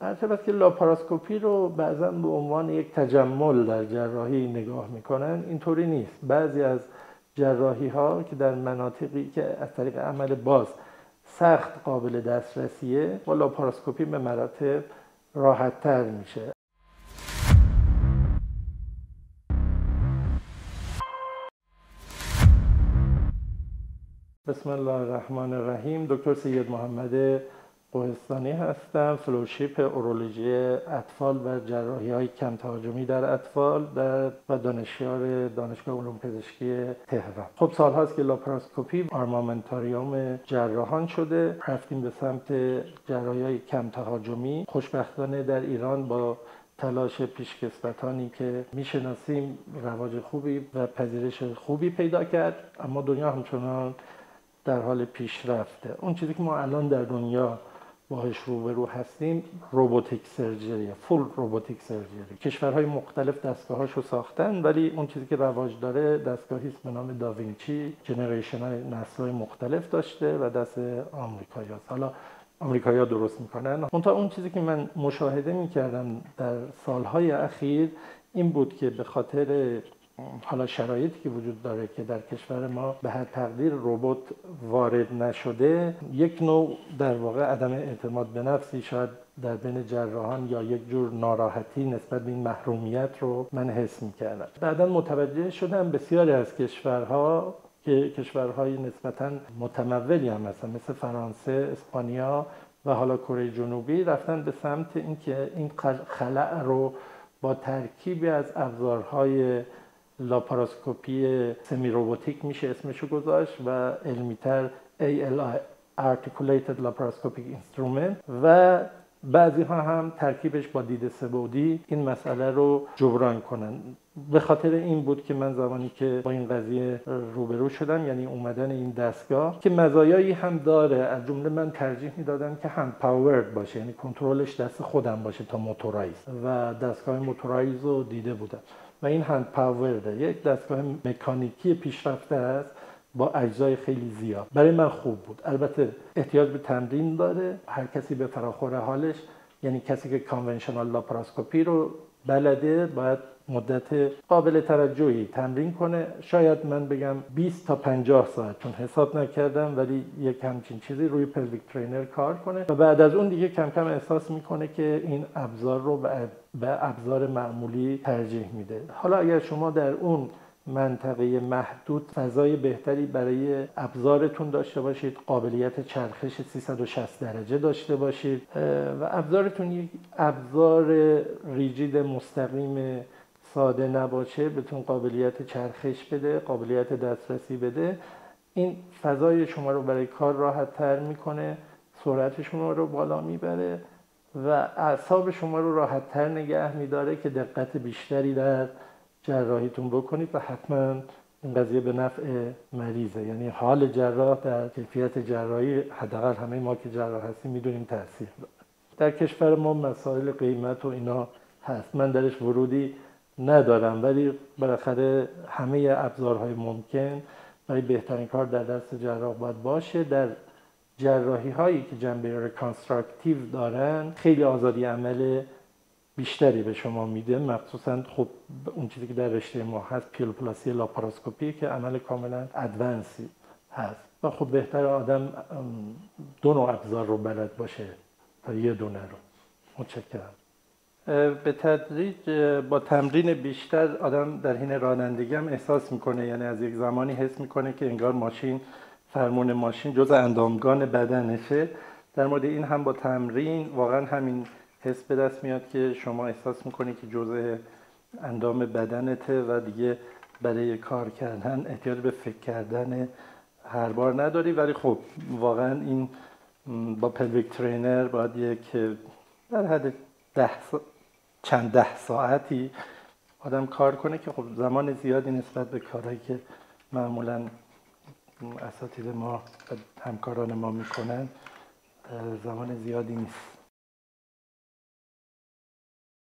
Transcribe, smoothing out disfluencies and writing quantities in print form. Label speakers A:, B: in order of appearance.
A: هرچند که لاپاراسکوپی رو بعضا به عنوان یک تجمل در جراحی نگاه میکنن، اینطوری نیست. بعضی از جراحی ها که در مناطقی که از طریق عمل باز سخت قابل دسترسیه، با لاپاراسکوپی به مراتب راحت تر میشه. بسم الله الرحمن الرحیم. دکتر سید محمد قوهستانی هستم، فلوشیپ اورولوژی اطفال و جراحی‌های کم تهاجمی در اطفال و دانشیار دانشگاه علوم پزشکی تهران. خب سال‌هاست که لاپاراسکوپی آرمامنتاریوم جراحان شده. رفتیم به سمت جراحی‌های کم تهاجمی. خوشبختانه در ایران با تلاش پیشکسوتانی که میشناسیم رواج خوبی و پذیرش خوبی پیدا کرد، اما دنیا همچنان در حال پیشرفته. اون چیزی که ما الان در دنیا باهاش روبرو هستیم روبوتیک سرجری، فول روبوتیک سرجری. کشورهای مختلف دستگاهاشو ساختن، ولی اون چیزی که رواج داره دستگاهی است به نام داوینچی، جنریشن‌های نسل‌های مختلف داشته و دست آمریکایی‌هاست. حالا آمریکایی‌ها درست میکنن. اون چیزی که من مشاهده میکردم در سالهای اخیر این بود که به خاطر حالا شرایطی که وجود داره که در کشور ما به هر تقدیر ربات وارد نشده، یک نوع در واقع عدم اعتماد به نفسی شاید در بین جراحان یا یک جور ناراحتی نسبت به این محرومیت رو من حس می‌کردم. بعداً متوجه شدم بسیاری از کشورها که کشورهای نسبتاً متمولی هم هستن، مثل فرانسه، اسپانیا و حالا کره جنوبی، رفتن به سمت اینکه این خلأ رو با ترکیبی از ابزارهای لاپاراسکوپی سمی روبوتیک میشه اسمشو گذاشت و علمیتر ALI Articulated Laparoscopic Instrument و بعضی ها هم ترکیبش با دید سه‌بعدی این مسئله رو جبران کنن. به خاطر این بود که من زمانی که با این قضیه روبرو شدم، یعنی اومدن این دستگاه که مزایایی هم داره، از جمله من ترجیح میدادم که هند پاورد باشه، یعنی کنترلش دست خودم باشه تا موتورایز، و دستگاه موتورایز رو دیده بودم و این هند پاورده، یک دستگاه مکانیکی پیشرفته است با اجزای خیلی زیاد. برای من خوب بود. البته احتیاج به تمرین داره، هر کسی به فراخور حالش، یعنی کسی که کانونشنال لاپاراسکوپی رو بلده باید مدت قابل توجهی تمرین کنه. شاید من بگم 20 تا 50 ساعت، چون حساب نکردم، ولی یک همچین چیزی روی پلویک ترینر کار کنه و بعد از اون دیگه کم کم احساس میکنه که این ابزار رو به ابزار معمولی ترجیح میده. حالا اگر شما در اون منطقه محدود فضای بهتری برای ابزارتون داشته باشید، قابلیت چرخش 360 درجه داشته باشید و ابزارتون یک ابزار ریجید مستقیم ساده نباشه، بهتون قابلیت چرخش بده، قابلیت دسترسی بده، این فضای شما رو برای کار راحت تر میکنه، سرعت شما رو بالا میبره و اعصاب شما رو راحت تر نگه میداره که دقت بیشتری در جراحیتون بکنید و حتما این قضیه به نفع مریضه. یعنی حال جراح در کیفیت جراحی، حداقل همه ما که جراح هستیم میدونیم تاثیر داره. در کشور ما مسائل قیمت و اینا هست، من درش ورودی ندارم، ولی بالاخره همه ابزارهای ممکن برای بهترین کار در دست جراح باید باشه. در جراحی هایی که جنبه ریکانستراکتیو دارن خیلی آزادی عمل بیشتری به شما میده، مخصوصا خب اون چیزی که در رشته ما هست پیلوپلاسی لاپاراسکوپی که عمل کاملا ادوانسی هست و خب بهتر آدم دو نوع ابزار رو بلد باشه تا یه دونه رو. متشکرم. به تدریج با تمرین بیشتر آدم در حین رانندگی هم احساس میکنه، یعنی از یک زمانی حس میکنه که انگار ماشین، فرمون ماشین جزء اندامگان بدنشه. در مورد این هم با تمرین واقعا همین حس به دست میاد که شما احساس میکنی که جزء اندام بدنته و دیگه برای کار کردن احتیاج به فکر کردن هر بار نداری. ولی خب واقعا این با پلویک ترینر باید یک در حد چند ده ساعتی آدم کار کنه که خب زمان زیادی نسبت به کارهایی که معمولا اساتید ما و همکاران ما میکنن زمان زیادی نیست.